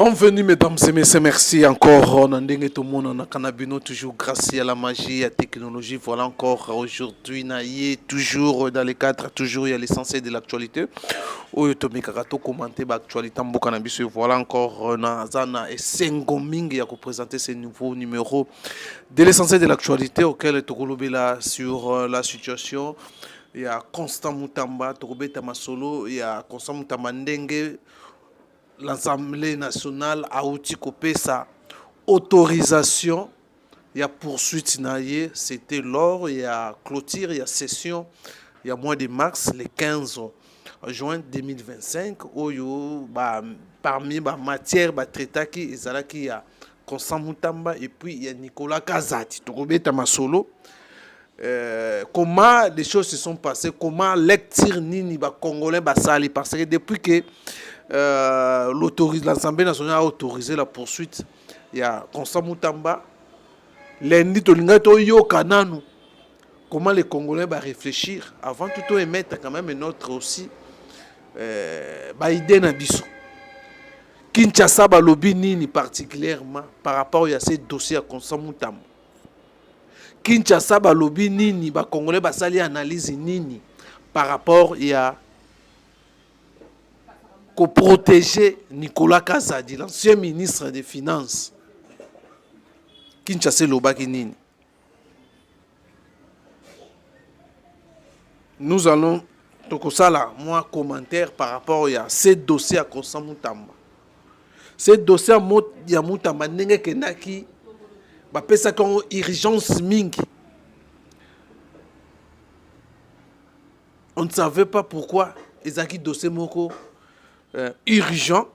Bienvenue mesdames et messieurs, merci encore. Nandenge tout le monde na Kanabino, toujours grâce à la magie, à la technologie. Voilà encore aujourd'hui, toujours dans les cadres, toujours il y a l'essentiel de l'actualité. Oyotomi Kakato commenter l'actualité en Cannabis. Voilà encore Nazana et Sengoming qui a présenté ce nouveau numéro de l'essentiel de l'actualité auquel Tokolobé là sur la situation. Il y a Constant Moutamba, Tokobé Tamasolo, il y a Constant Moutamba Ndenge. L'Assemblée nationale a outil copé sa autorisation. Il y a poursuite, c'était lors, il y a clôture, il y a session, il y a mois de mars, le 15 juin 2025. Parmi les matières, il y a Constant Moutamba et puis il y a Nicolas Kazati. Comment les choses se sont passées, comment lecture Nini Congolais Basali, parce que depuis que l'Assemblée nationale a autorisé la poursuite, il y a Constant Moutamba, lundi, comment les Congolais vont réfléchir avant tout émettre quand même une autre aussi idée na biso. Kinshasa balobi nini particulièrement par rapport à ces dossiers à Constant Moutamba. Kinshasa balobi nini ba Congolais basali analyse nini par rapport à pour protéger Nicolas Kazadi, l'ancien ministre des Finances. Kinshasa lobaki nini. Nous allons tokosala moi commentaire par rapport à ce dossier à Constant Moutamba. Ce dossier à Moutamba ndenge kenaki ba pesa comme urgence mingi. On ne savait pas pourquoi ezaki dossier moko urgent.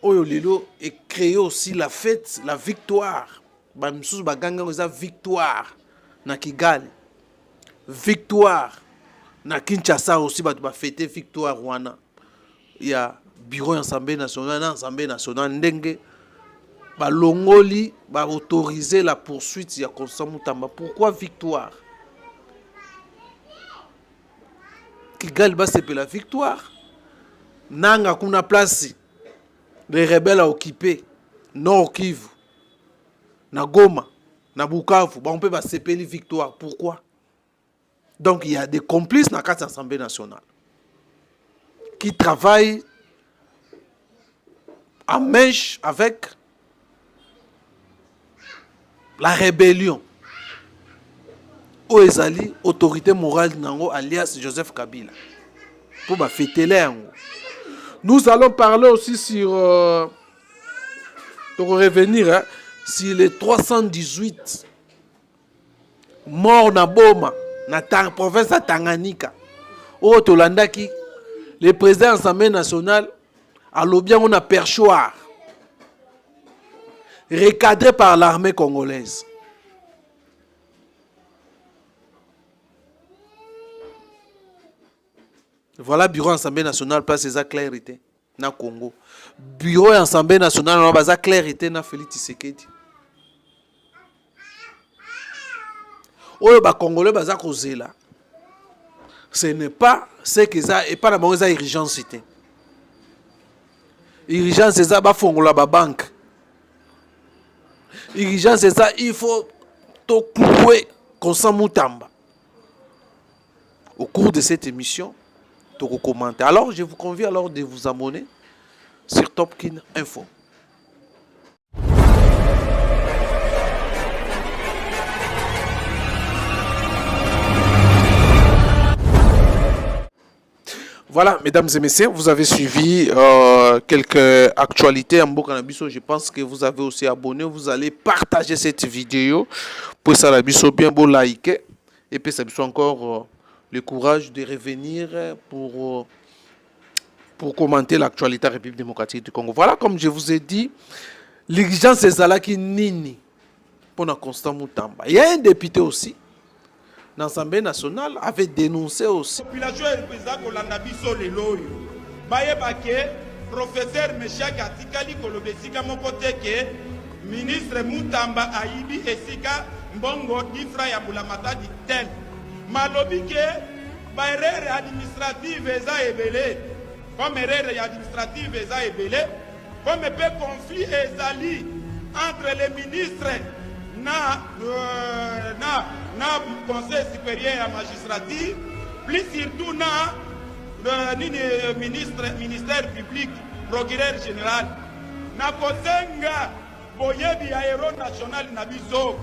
Oyolelo et créer aussi la fête, la victoire. Bamsous baganga oza victoire na Kigali. Victoire na Kinshasa aussi ba fêter victoire wana. Il y a bureau Assemblée nationale ndenge ba longoli ba autoriser la poursuite ya Constant Moutamba. Pourquoi victoire? Kigali va s'appeler la victoire. Nanga kuna place les rebelles à occuper Nord Kivu, na Goma, na Bukavu, on peut s'appeler victoire. Pourquoi? Donc il y a des complices dans l'Assemblée nationale qui travaillent en mèche avec la rébellion. Oezali, autorité morale nango alias Joseph Kabila. Pour fêter les. Nous allons parler aussi sur pour revenir sur les 318 morts na Boma, na province de Tanganyika. Au Tolandaki, le président de l'Assemblée nationale a lobby on a perchoir recadré par l'armée congolaise. Voilà bureau Assemblée nationale pas ses clarité na Congo. Bureau Assemblée nationale n'a pas clarité na Félix Tshisekedi. Oyo ba Congolais baza kozela. Ce n'est pas ce que ça et pas la bonne urgence cité. Urgence c'est ça ba fongola ba banque. Urgence c'est ça il faut to clouer Constant Moutamba. Au cours de cette émission commenter. Alors, je vous convie alors de vous abonner sur Topkin Info. Voilà, mesdames et messieurs, vous avez suivi quelques actualités en Bokanabiso. Je pense que vous avez aussi abonné. Vous allez partager cette vidéo pour ça la biso bien beau liker et puis ça biso encore le courage de revenir pour commenter l'actualité de la République démocratique du Congo. Voilà, comme je vous ai dit, l'urgence est Zalaki Nini pour la Constant Moutamba. Il y a un député aussi, dans l'Assemblée nationale, avait dénoncé aussi. La population est représentée pour l'andabiso de l'eau. Professeur Meshak Atikali Kolobesika Mokote que ministre Moutamba Aibi Esika Mbongo Difra Yabulamata dit tel. Malobi ke barrière administrative eza ebele comme erreur administrative eza ebele, comme pe conflit ezali entre les ministres na conseil supérieur à magistrature, plus surtout na ministère public, procureur général. Na kosenga boyebi ya héros national na biso.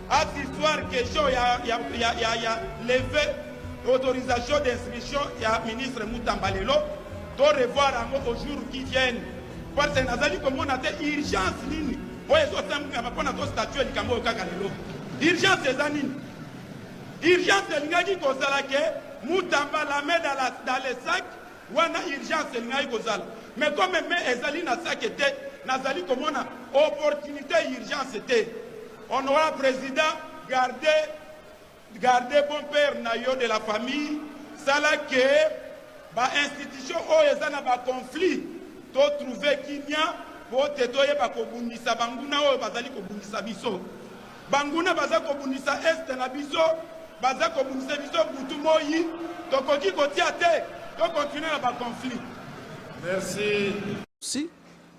À cette histoire question ya levé autorisation d'inscription ya ministre Mutambalelo doit revoir au jour qui viennent. Parce que nazali comme on a des urgence nini. Oye so tanga mapona to statut likambo kakalelo. Urgence ezanini. Urgence lingaki kozala ke Mutamba la met dans les sacs wana urgence lingaki kozala. Mais comme même ezali na sac était nazali comme on a opportunité urgence était. Honorable président, gardez bon père nayo de la famille, ça là que ba institution oyezana ba conflit, to trouver kinya pour tetoye ba kobundisa banguna oyo bazali kobundisa biso. Banguna baza kobundisa est na biso, baza kobundisa biso butu moyi, to koki kotia te, to continuer na ba conflit. Merci. Si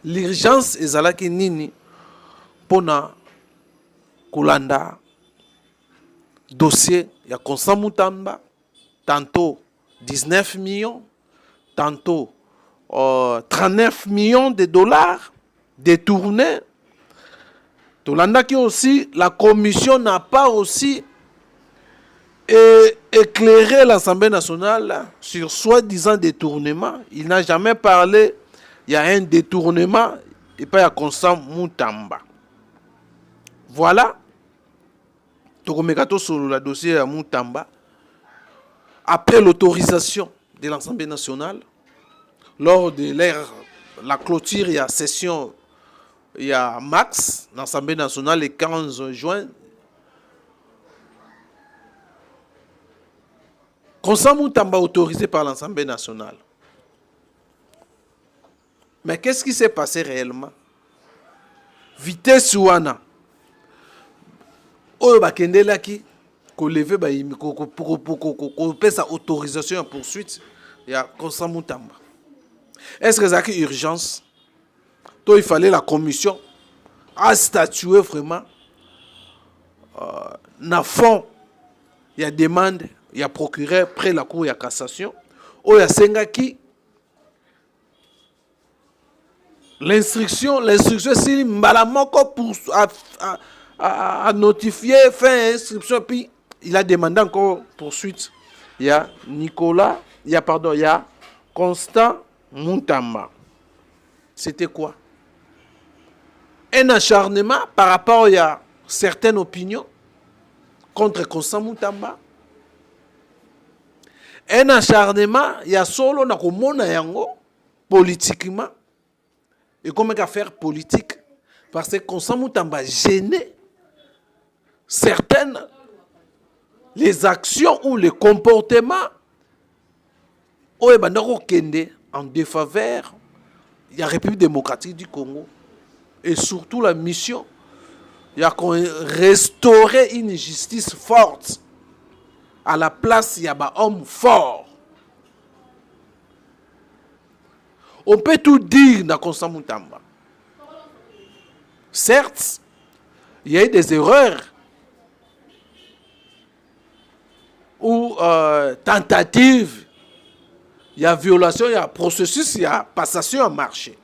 l'urgence ezalaki nini pona Kolanda, dossier, il y a Constant Mutamba, tantôt 19 millions, tantôt 39 millions de dollars détournés. Tolanda qui aussi, la commission n'a pas aussi éclairé l'Assemblée nationale sur soi-disant détournement. Il n'a jamais parlé, il y a un détournement et pas il y a Constant Mutamba. Voilà, Tokomegato sur le dossier à Mutamba. Après l'autorisation de l'Assemblée nationale, lors de la clôture, il y a session, il y a max, l'Assemblée nationale le 15 juin. Constant Mutamba autorisé par l'Assemblée nationale. Mais qu'est-ce qui s'est passé réellement? Vitesse Ouana. Oyo bakendelaki ko lever ba pour sa autorisation à poursuite il y a Constant Mutamba. Est-ce que c'est une urgence? Donc il fallait la commission à statuer vraiment na fond il y a demande, il y a procureur près la cour il y a cassation. Oyo sengaki l'instruction c'est mbalamoko pour à notifier, faire inscription, puis il a demandé encore poursuite. Il y a Nicolas, il y a Constant Mutamba. C'était quoi? Un acharnement par rapport à certaines opinions contre Constant Mutamba. Un acharnement, il y a solo na komona yango politiquement. Et comment faire politique? Parce que Constant Mutamba gêné certaines les actions ou les comportements en défaveur de la République démocratique du Congo et surtout la mission il y a qu'on restaurer une justice forte à la place il y a un homme fort. On peut tout dire dans Constant Mutamba. Certes, il y a eu des erreurs ou tentatives, il y a violation, il y a processus, il y a passation en marché.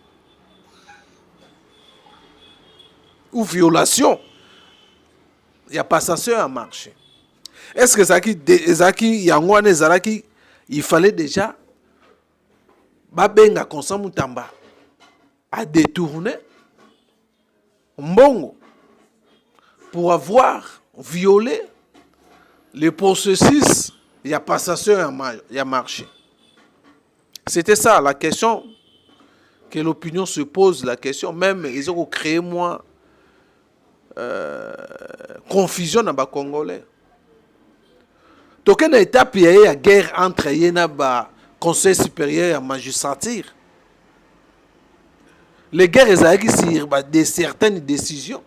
Ou violation, il y a passation en marché. Est-ce que Zaki Yangwane Zaraki, il fallait déjà Babenga Constant Mutamba à détourner Mbongo pour avoir violé le processus, il y a passation, il y a marché. C'était ça la question que l'opinion se pose, la question même ils ont créé moi confusion dans les Congolais. Donc une étape il y a une guerre entre le Conseil supérieur et la magistrature. Les guerres elles sur de certaines décisions.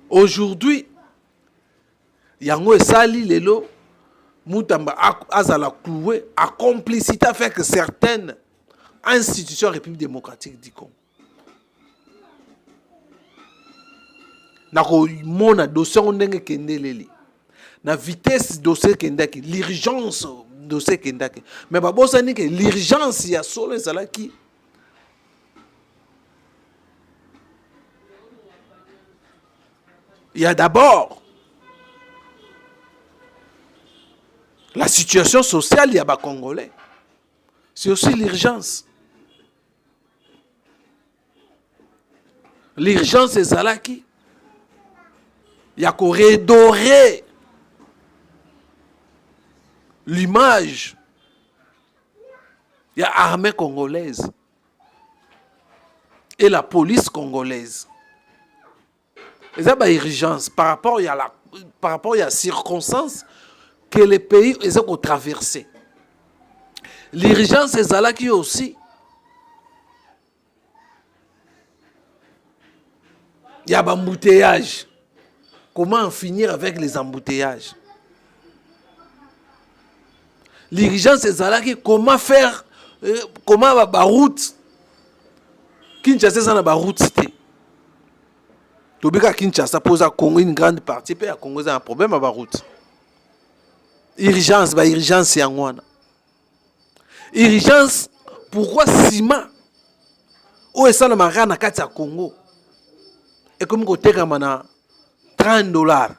Aujourd'hui, yango esali lelo Moutamba azala cloué à complicité avec certaines institutions de la République démocratique du Congo. Nako mona dossier ndenge kendeleli. Na vitesse dossier kendaki, l'urgence dossier kendaki. Mais babosa ni que l'urgence ya solo ezalaki. Il y a d'abord la situation sociale, il y a des Congolais. C'est aussi l'urgence. L'urgence, c'est ça là qui. Il y a qu'à redorer l'image. Il y a l'armée congolaise et la police congolaise. Et ça, c'est l'urgence par rapport à la circonstance que les pays ont traversé. L'urgence, c'est ça qui aussi. Il y a des embouteillages. Comment en finir avec les embouteillages? L'urgence, c'est ça qui. Comment faire. Comment la route. Kinshasa, c'est la route. Tobika Kinshasa pose à Congo une grande partie. Puis à Congo, c'est un problème avec la route. Urgence, urgence, c'est en urgence, pourquoi Sima où est-ce que le marin na kati ya Congo et comme côté comme na $30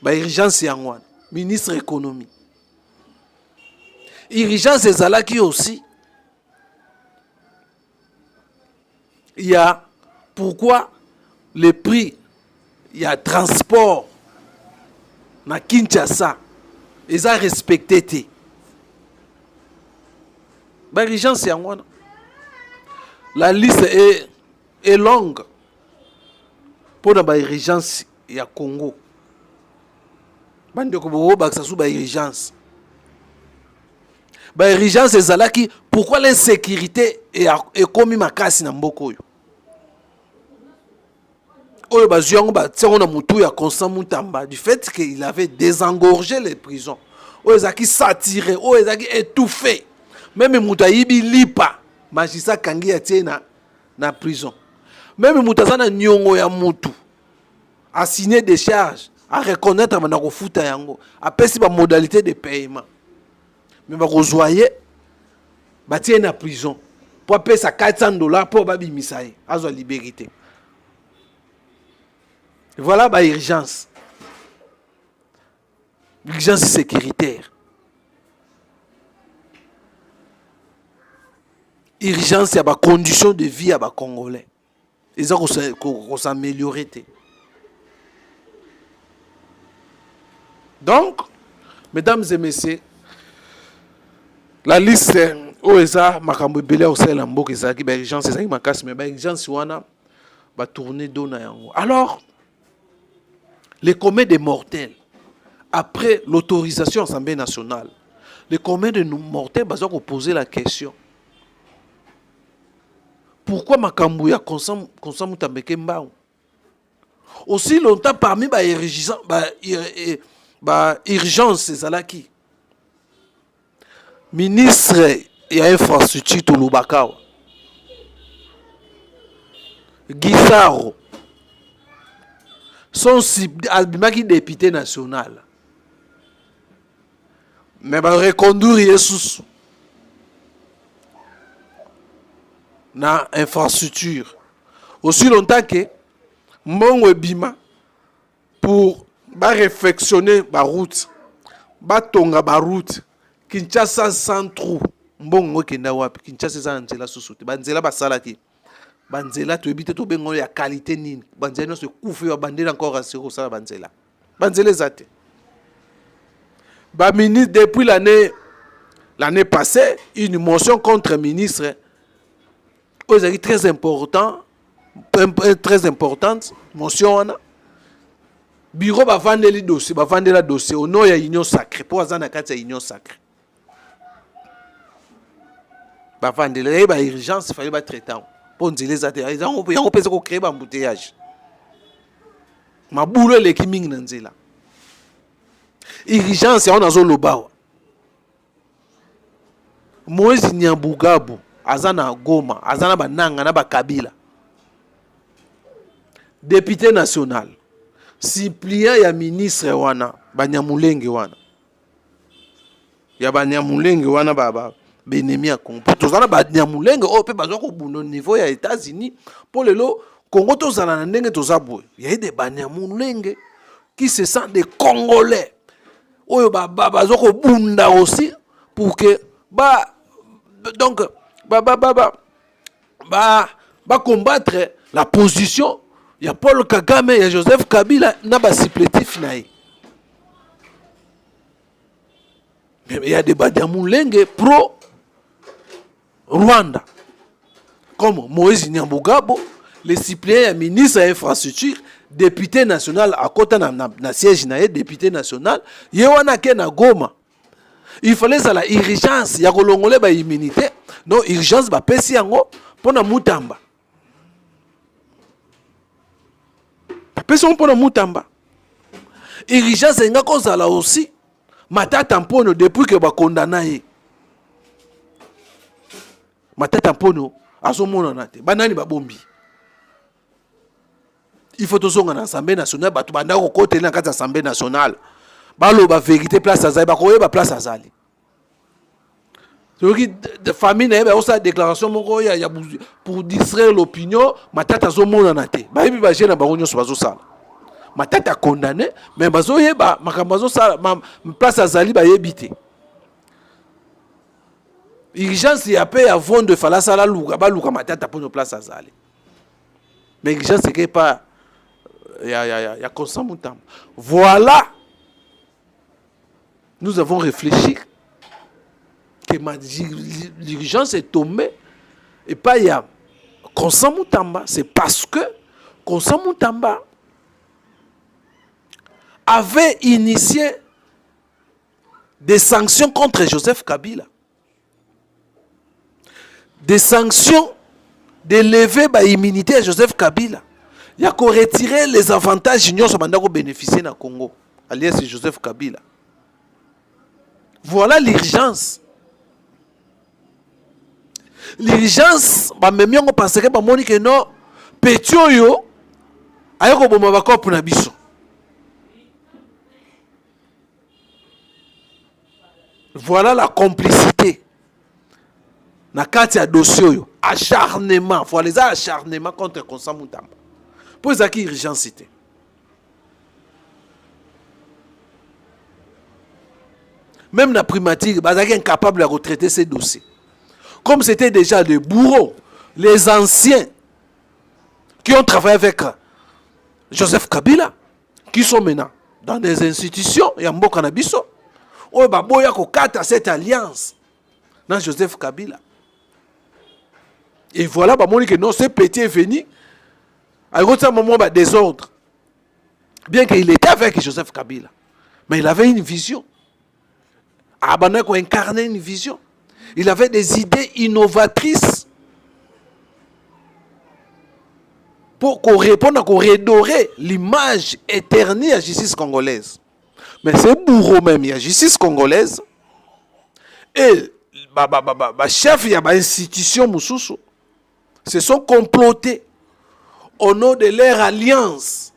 urgence, c'est en ministre économie. Urgence, c'est ça là qui aussi. Il y a pourquoi le prix, il y a transport na Kinshasa, ils ont respecté. L'urgence, c'est en la liste est longue pour l'urgence il y a Congo. L'urgence, c'est ça qui. Pourquoi l'insécurité est commis ma casse na mboko yo? Du fait qu'il avait désengorgé les prisons. Ils ont saturé, ils ont étouffé. Même Moutaïbi lipa, magistrat Kangi a été na prison. Même Moutazana Nyongo ya Moutou a signé des charges, à reconnaître Manako Futa Yango, à passer la modalité de paiement. Mais vous voyez, bah tiens na prison pour payer ça $400 pour babi misaï, à la liberté. Voilà bah urgence. L'urgence sécuritaire. Urgence, il y a des conditions de vie à des Congolais. Ils ont s'améliorer. Donc, mesdames et messieurs, la liste où est ça, Makambo Belé au sein de l'ambo, qui est urgence, c'est ça qui m'a cassé, mais urgence, wana va tourner d'ona yango. Alors, les communs des mortels, après l'autorisation de l'Assemblée nationale, les communs de mortels ont posé la question. Pourquoi Makambo ya consomme Mutambeke Mbao? Aussi longtemps parmi urgence, c'est ça là qui. Ministre et infrastructure Toulubakao. Guissaro. Son Albimaki député national. Mais reconduire Jesus. Na infrastructure. Aussi longtemps que mon Bima pour réfectionner ma route, tonga ma route, Kinshasa sans trou, mbongo kenda wapi, Kinshasa sans nzela susuti, banzela basala ki, banzela to ebite to bengo ya qualité nini, banzela no se kufu ya bandela encore asiko sala banzela, banzela zate. Ba ministre depuis l'année passée, une motion contre ministre. C'est très important, très importante, motion. Bureau va vendre les dossiers, va vendre la dossier au nom de l'union sacrée. Pour ça, na kati ya union sacrée. Va vendre les urgence, il fallait pas traiter. Pour dire les ateliers, ils ont créé un embouteillage. mabulu eleki mingi na nzela. Urgence on azo lobawa. Moïse Nyambugabu azana Goma, azana bananga na bakabila. Député national. Suppléant ya ministre wana, Banyamulenge wana. Ya Banyamulenge wana baba benemi ya Congo. Tozana Banyamulenge o pe bazwa ko buno niveau ya États-Unis pour lelo Congo tozana na ndenge tozabwe. Ya des Banyamulenge qui se sentent des Congolais. Oyo bazwa ko bunda aussi pour que donc combattre la position. Il y a Paul Kagame, il y a Joseph Kabila, n'a pas supplétif naï. Mais il y a des Banyamulenge pro Rwanda. Comme Moïse Nyambugabo, le suppléant ministre de l'infrastructure, député national à côté na siège naï, député national, yewana ke na Goma. Il fallait ça la urgence, il y a kolongole ba immunité, non urgence ba pesi yango pona mutamba. Personne pour le Moutamba. Urgence nga kozala aussi matata mpono depuis que ba condamné. Matata mpono azomona nate. Banani ba bombi. Il faut tozonga na Assemblée nationale batu banda ko côté na kati Assemblée nationale. Balo ba vérité place azali ba koyeba place azali. Soki de famille na ba osa déclaration moko ya pour distraire l'opinion, matata azomona nate. Ba yebi ba jena ba ronyo so bazosala. Matata condamné mais bazo yeba makambo sala place azali ba yebite. Urgence ya paix avant de fala sala luka ba luka matata pour nos place azali. Mais urgence c'est que pas ya consent Moutamba. Voilà. Nous avons réfléchi que l'urgence est tombée et pas il y a consent Moutamba, c'est parce que consent Moutamba avait initié des sanctions contre Joseph Kabila. Des sanctions de lever l'immunité à Joseph Kabila. Il y a qu'à retirer les avantages juniors sur le bénéficier dans le Congo, alias Joseph Kabila. Voilà l'urgence. L'urgence, même on pense que non, Petio yo, ayoko boma bako pour nabiso. Voilà la complicité. Na kati ya dossier yo, acharnement, voilà les acharnements contre Consent Moutamba. Pour ça qui urgence c'était. Même la primature, ils sont incapables de retraiter ces dossiers. Comme c'était déjà des bourreaux, les anciens qui ont travaillé avec Joseph Kabila, qui sont maintenant dans des institutions, il y a un Canabiso, où il y a cette alliance dans Joseph Kabila. Et voilà, que non, ce petit est venu, à un moment de désordre. Bien qu'il était avec Joseph Kabila, mais il avait une vision. Abanako incarnait une vision. Il avait des idées innovatrices pour qu'on réponde, qu'on redorer l'image éternelle de la justice congolaise. Mais c'est bourreau même, il y a justice congolaise. Et les chefs de l'institution Moussoussou se sont complotés au nom de leur alliance,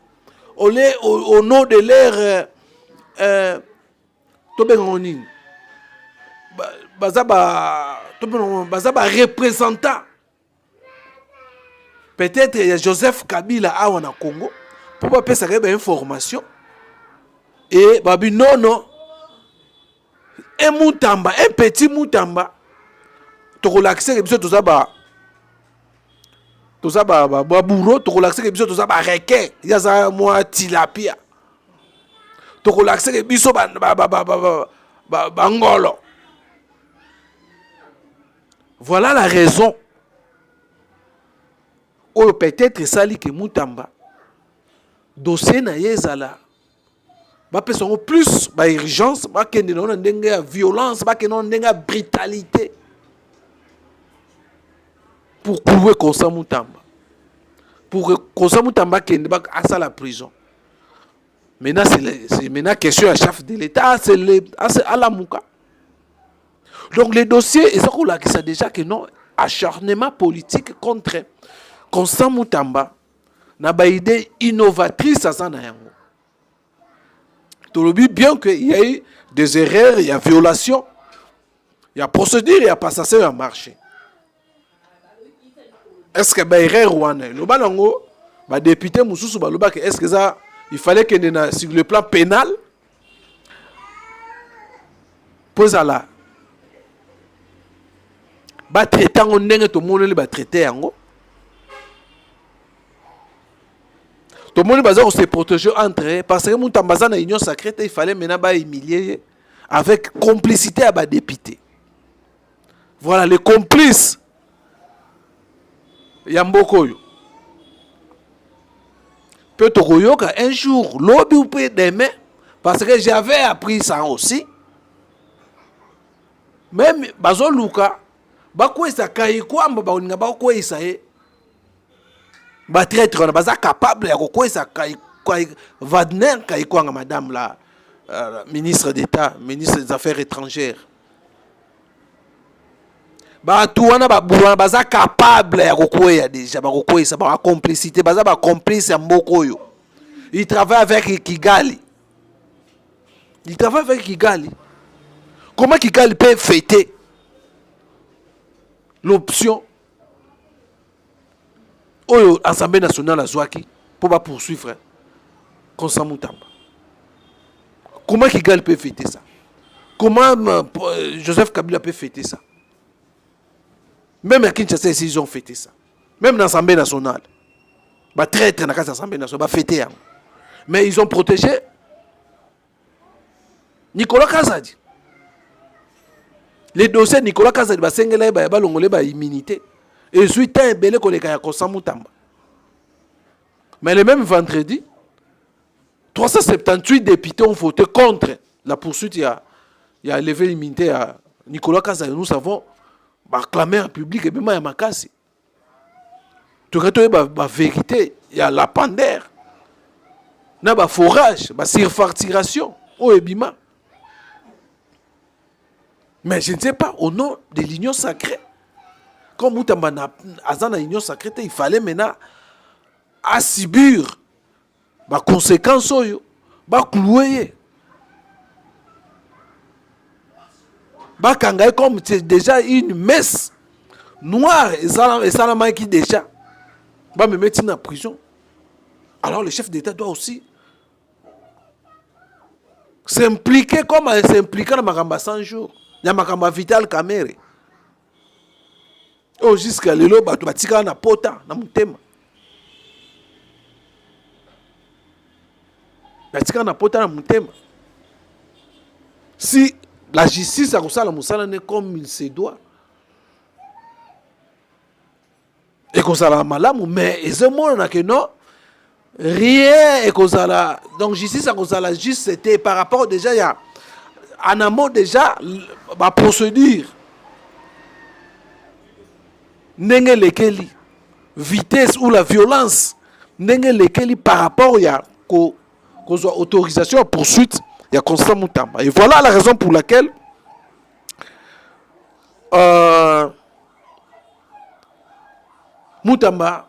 au nom de leur représentant. Peut-être il y a Joseph Kabila à Congo pour pas passer des informations et babi non un Moutamba, un petit Moutamba to relaxer que tout ça bourreau to relaxer que tout ça requin il y a ça moi tilapia to relaxer que biso ngolo. Voilà la raison. Ou peut-être ça li que Moutamba dossier na yezala ba personne plus ba urgence ba kende na ndenga violence ba kende na ndenga brutalité pour couper Consent Moutamba. Pour que Consent Moutamba kende ba à la prison. Maintenant, c'est maintenant question à chef de l'État, c'est à la mouka. Donc, les dossiers, et ça, on l'a déjà que non, acharnement politique contre Constant Moutamba, n'a pas idée innovatrice à ça. Tout le but, bien qu'il y ait des erreurs, il y a violation, il y a procédure, il y a passation, il y a marché. Est-ce que bah erreur ou non? Le balango, bah député Moussous Balouba, est-ce que ça, il fallait que sur le plan pénal, pose à la, bah traiter en nègre tout le monde le bah traiter en go. Tout le monde va se protéger entre eux parce que Moutamba dans l'union sacrée, il fallait maintenant bah humilier avec complicité à bah député. Voilà les complices. Yambokoyo. Peut-être un jour, lobby ou peut demain, parce que j'avais appris ça aussi. Même Bazo Luka, Bakwe Sakai, quoi, Baoninga Bakwe Sae, Batraître, on est capable de quoi Sakai, Wagner, Kaikwa, madame la ministre d'État, ministre des Affaires étrangères. Batuana baza capable ya kokoya déjà bakokoya ça ba complicité baza ba complice ya mbokoyo. Il travaille avec Kigali. Il travaille avec Kigali. Comment Kigali peut fêter l'option au Assemblée nationale à Zouaki pour pas poursuivre Constant Moutamba? Comment Kigali peut fêter ça? Comment Joseph Kabila peut fêter ça? Même à Kinshasa, ils ont fêté ça. Même dans l'Assemblée nationale. Bah, très dans l'Assemblée nationale, bah, fêté. Mais ils ont protégé Nicolas Kazadi. Les dossiers Nicolas Kazadi, bah, Sengele, bah, Longolé, bah, immunité. Et suite à un belé qu'on est à Constant Moutamba. Mais le même vendredi, 378 députés ont voté contre la poursuite. Il y a levé l'immunité à Nicolas Kazadi. Nous savons. Acclamer en public et même à Makasi. Tu as la vérité, il y a la pandère, il y a le forage, la surfacturation, au Ebima. Mais je ne sais pas, au nom de l'union sacrée, comme Moutamba dans l'union sacrée, il fallait maintenant subir les conséquences, les clouer. Bakanga comme c'est déjà une messe noire et ça n'a qui déjà va me mettre en prison. Alors le chef d'État doit aussi s'impliquer comme il s'implique dans Makamba 100 jours. Il y a Makamba Vital Kamere. Oh jusqu'à l'élo batika na pota na mutema. Batika na pota na mutema. Si la justice a ça la moussala n'est comme il se doit. Et qu'on s'ala malamu mais et ce monde n'a que non rien et qu'on s'ala donc justice a ça juste c'était par rapport déjà il y a en amont déjà la procédure n'enge lekeli vitesse ou la violence n'enge lekeli par rapport il y a qu'on soit autorisation à poursuite. Il y a Constant Moutamba. Et voilà la raison pour laquelle Moutamba,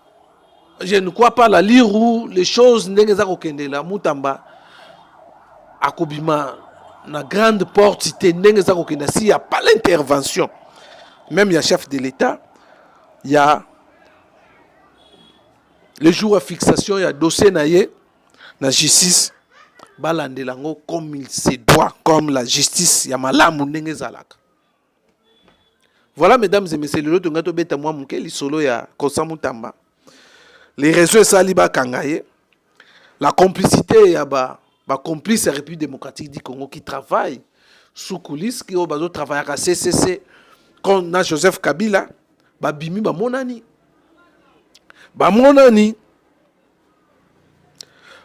je ne crois pas la lire où les choses n'est Moutamba à Kobima, la grande porte, s'il n'y a pas l'intervention, même il y a chef de l'État, il y a les jours à fixation, il y a dossier naïe, la justice. Balandelango comme il se doit, comme la justice, yamalamu ndenge zalaka. Voilà, mesdames et messieurs, le lot beta moi muke li solo ya Constant Moutamba. Les réseaux saliba kangaye, la complicité ya ba complice de la République démocratique du Congo qui travaille sous coulisses, qui ont travaillé à CCC, quand a Joseph Kabila, ba bimi ba monani. Ba monani.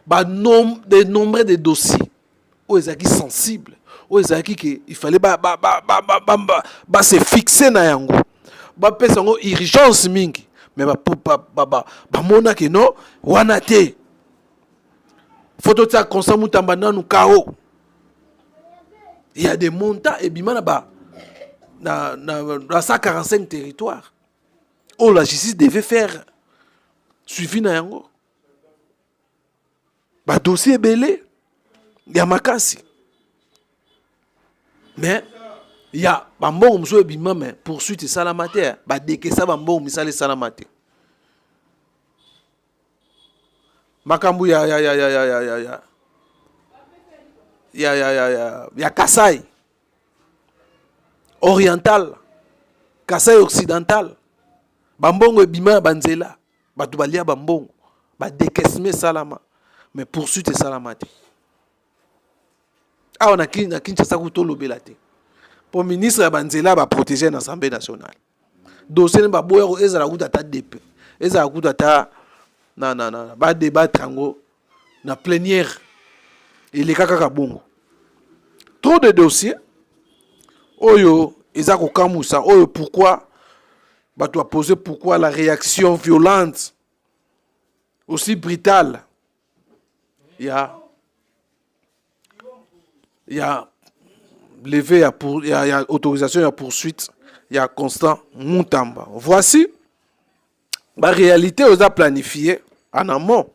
De nombre de dossiers où ils sont sensibles, où il fallait se fixer na yango pesa ngo urgence mingi mais mona que non wana te Photo de ça, Constant Moutamba nous KO. Il y a des montants et bimana ba dans 145 territoires. Oh, la justice devait faire suivi na yango. Ba dossier belé. Il y a makasi. Mais il y a bambon mso bima mais poursuite et salamate ba deke ça bambon misale salamate. Makambu ya Kasai oriental, Kasai occidental. Bambongo bima banzela, batu balia bambongo, ba dekesme salama, mais poursuite et salamate. Ah on a Kinshasa ku tolobela te. Pour ministre ya banzela ba protéger l'Assemblée nationale. Dossier ba boyo ezala ku tata DP. Ezala ku tata ba débat tango na plénière. Il est kaka bongo. Trop de dossiers. Oyo ezako kamusa. Oyo pourquoi bah tu as posé pourquoi la réaction violente aussi brutale. Il y a levé, il y a autorisation, il y a poursuite, il y a Constant Moutamba. Voici la réalité aux a planifié en amont.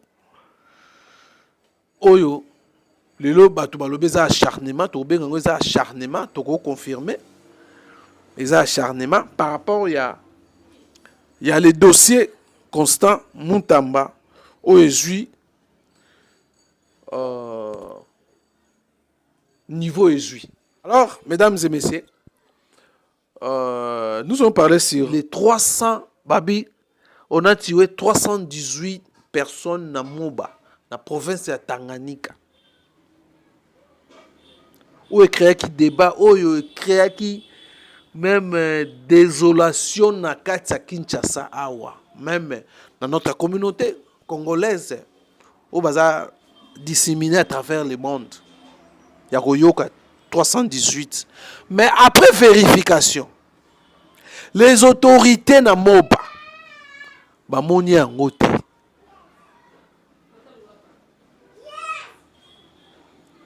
Oyo, le lo batu balobe za acharnement, to bengo za acharnement, to ko confirmer. Les acharnements par rapport il y a les dossiers Constant Moutamba au ESUI niveau ESUI. Alors, mesdames et messieurs, nous allons parler sur les 300 babi. On a tué 318 personnes dans Moba, dans la province de Tanganyika. Où est créé qui débat, où est créé qui même désolation na Katia Kinshasa awa, même dans notre communauté congolaise, où baza disséminé à travers le monde. Il y a 318. Mais après vérification, les autorités na Moba, ba moni angote.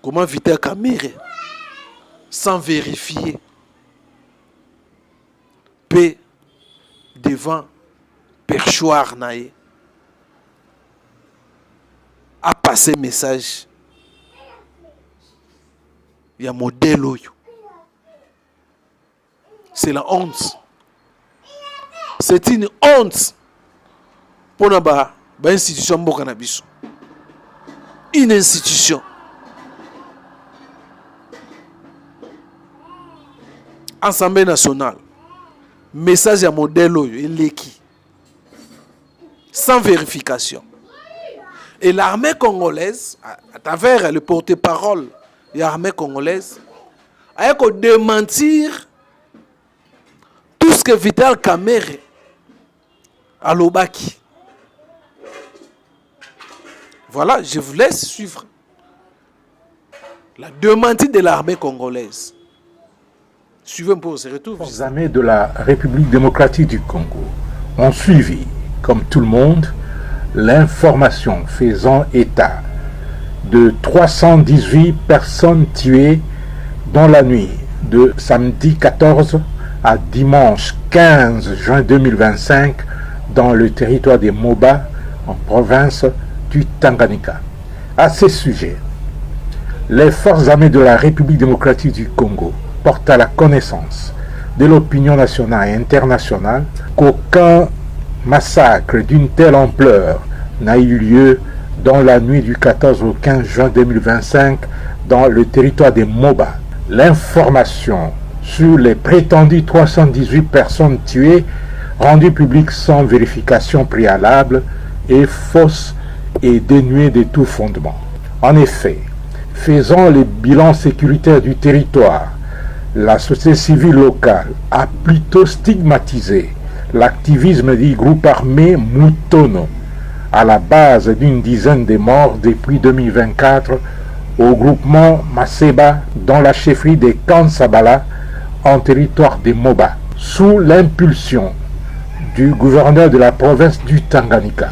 Comment Vital Kamerhe sans vérifier paix devant perchoir naé a passé message. Il y a modèle. C'est la honte. C'est une honte pour une institution Bokanabiso. Une institution. Assemblée nationale. Message à modèle l'équipe. Sans vérification. Et l'armée congolaise, à travers le porte-parole de l'armée congolaise, a démentir tout ce que Vital Kamerhe a l'Obaki. Voilà, je vous laisse suivre la démentie de l'armée congolaise. Suivez un peu, on se retrouve. Les armées de la République démocratique du Congo ont suivi, comme tout le monde, l'information faisant état de 318 personnes tuées dans la nuit de samedi 14 à dimanche 15 juin 2025 dans le territoire des Moba, en province du Tanganyika. À ce sujet, les forces armées de la République démocratique du Congo portent à la connaissance de l'opinion nationale et internationale qu'aucun massacre d'une telle ampleur n'a eu lieu dans la nuit du 14 au 15 juin 2025 dans le territoire des Moba. L'information sur les prétendues 318 personnes tuées, rendue publique sans vérification préalable, est fausse et dénuée de tout fondement. En effet, faisant le bilan sécuritaire du territoire, la société civile locale a plutôt stigmatisé l'activisme du groupe armé Mutono, à la base d'une dizaine de morts depuis 2024 au groupement Maseba dans la chefferie de Kansabala en territoire des Moba, sous l'impulsion du gouverneur de la province du Tanganyika.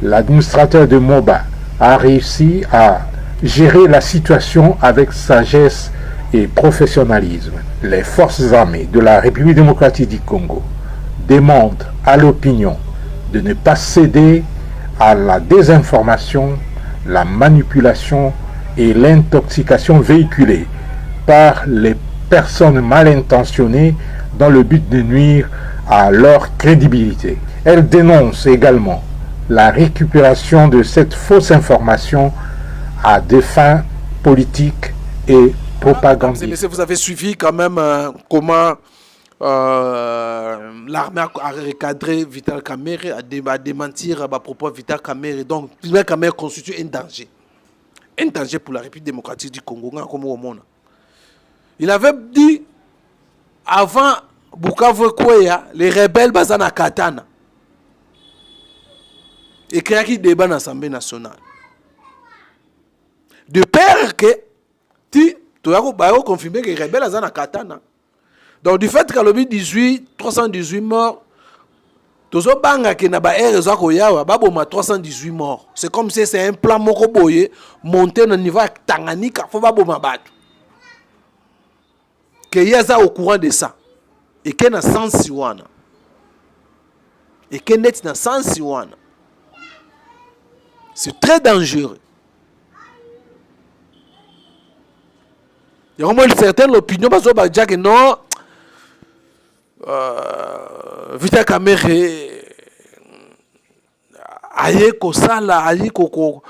L'administrateur de Moba a réussi à gérer la situation avec sagesse et professionnalisme. Les forces armées de la République démocratique du Congo demandent à l'opinion de ne pas céder à la désinformation, la manipulation et l'intoxication véhiculée par les personnes mal intentionnées dans le but de nuire à leur crédibilité. Elle dénonce également la récupération de cette fausse information à des fins politiques et propagandistes. Vous avez suivi quand même comment l'armée a recadré Vital Kamerhe, à démentir à propos de Vital Kamerhe. Donc, Vital Kamerhe constitue un danger. Un danger pour la République démocratique du Congo, comme au monde. Il avait dit, avant Bukavu Kweya, les rebelles basana Katana. Et créé un débat dans l'Assemblée nationale. De peur que, tu as confirmé que les rebelles basana Katana. Donc, du fait qu'à l'objet 318 morts, tozo banga ke na ba erezo ko yawa baboma 318 morts. C'est comme si c'est un plan moko boye monté au niveau Tanganyika, faut baboma batu. Que yaza au courant de ça. Et que na sens wana. Et que net na sens wana. C'est très dangereux. Il y a vraiment une certaine opinion parce que non. Vital Kamerhe aye ko sala aye ko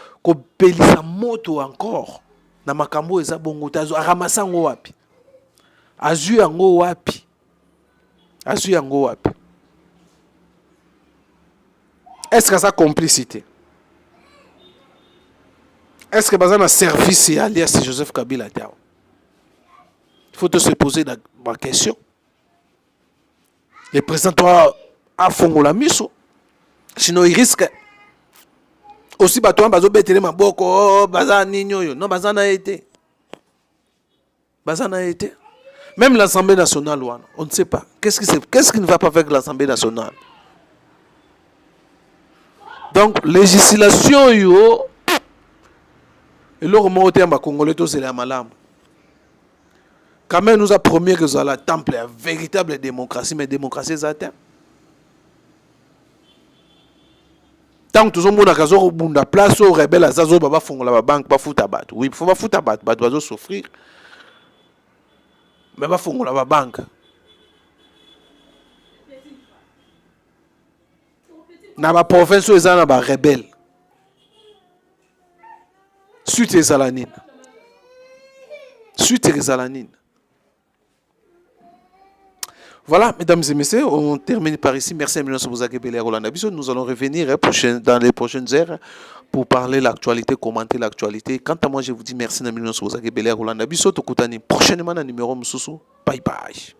pelisa moto encore na makambo eza bongo tazo aramasa ngo wapi azu yango wapi est-ce que ça complicité, est-ce que bazana service alias Joseph Kabila tao? Il faut se poser la question. Le président doit affoncer la mission. Sinon, il risque. Aussi, bateau, bazo betele maboko, bazani nyoyo. Non, bazana été. Bazana été. Même l'Assemblée nationale, on ne sait pas. Qu'est-ce qui ne va pas avec l'Assemblée nationale? Donc, législation, yo. Et le remonte à ma Congolais, c'est la malam. Quand même, nous a promis que ça la temple la véritable démocratie, mais démocratie est atteinte. Tant que tout le monde a une place aux rebelles, à Zazo, Baba font la banque, pas foutre à battre. Oui, il faut pas foutre à battre, doit souffrir. Mais pas font la banque. Dans la province, ils ont des rebelles. Suite les Alanines. Suite les Alanines. Voilà, mesdames et messieurs, on termine par ici. Merci à Milon Sobozake-Belé à Rolanda Bisso. Nous allons revenir dans les prochaines heures pour parler de l'actualité, commenter l'actualité. Quant à moi, je vous dis merci à Milon Sobozake-Belé à Rolanda Bisso. Prochainement, dans le numéro Moussoussou. Bye bye.